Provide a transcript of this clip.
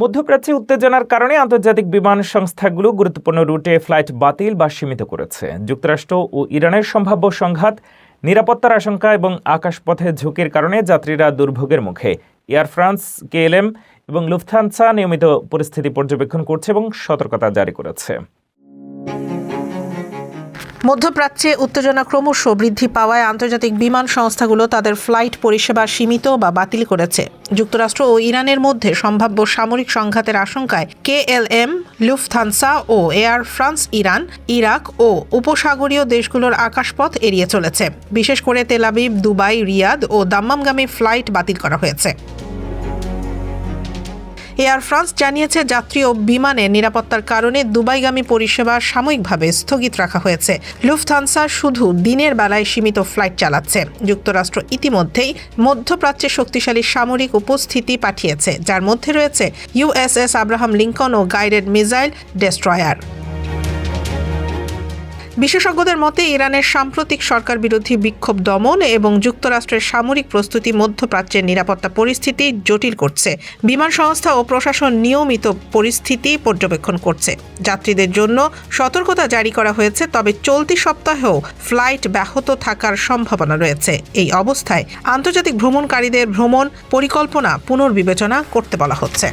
মধ্যপ্রাচ্যে উত্তেজনার কারণে আন্তর্জাতিক বিমান সংস্থাগুলো গুরুত্বপূর্ণ রুটে ফ্লাইট বাতিল বা সীমিত করেছে। যুক্তরাষ্ট্র ও ইরানের সম্ভাব্য সংঘাত, নিরাপত্তার আশঙ্কা এবং আকাশপথে ঝুঁকির কারণে যাত্রীরা দুর্ভোগের মুখে। এয়ার ফ্রান্স, KLM এবং লুফথানসা নিয়মিত পরিস্থিতি পর্যবেক্ষণ করছে এবং সতর্কতা জারি করেছে। মধ্যপ্রাচ্যে উত্তেজনা ক্রমশ বৃদ্ধি পাওয়ায় আন্তর্জাতিক বিমান সংস্থাগুলো তাদের ফ্লাইট পরিষেবা সীমিত বা বাতিল করেছে। যুক্তরাষ্ট্র ও ইরানের মধ্যে সম্ভাব্য সামরিক সংঘাতের আশঙ্কায় KLM, লুফথানসা ও এয়ার ফ্রান্স ইরান, ইরাক ও উপসাগরীয় দেশগুলোর আকাশপথ এড়িয়ে চলেছে। বিশেষ করে তেল আবিব, দুবাই, রিয়াদ ও দাম্মামগামী ফ্লাইট বাতিল করা হয়েছে। এয়ার ফ্রান্স জানিয়েছে যাত্রী ও বিমানের নিরাপত্তার কারণে দুবাইগামী পরিষেবা সাময়িকভাবে স্থগিত রাখা হয়েছে। লুফথানসা শুধু দিনের বেলায় সীমিত ফ্লাইট চালাচ্ছে। যুক্তরাষ্ট্র ইতিমধ্যেই মধ্যপ্রাচ্যে শক্তিশালী সামরিক উপস্থিতি পাঠিয়েছে, যার মধ্যে রয়েছে USS আব্রাহাম লিঙ্কন ও গাইডেড মিসাইল ডেস্ট্রয়ার। বিশেষজ্ঞদের মতে ইরানের সাম্প্রতিক সরকার বিরোধী বিক্ষোভ দমন এবং যুক্তরাষ্ট্রের সামরিক প্রস্তুতি মধ্যপ্রাচ্যের নিরাপত্তা পরিস্থিতি জটিল করছে। বিমান সংস্থা ও প্রশাসন নিয়মিত পরিস্থিতি পর্যবেক্ষণ করছে। যাত্রীদের জন্য সতর্কতা জারি করা হয়েছে, তবে চলতি সপ্তাহেও ফ্লাইট ব্যাহত থাকার সম্ভাবনা রয়েছে। এই অবস্থায় আন্তর্জাতিক ভ্রমণকারীদের ভ্রমণ পরিকল্পনা পুনর্বিবেচনা করতে বলা হচ্ছে।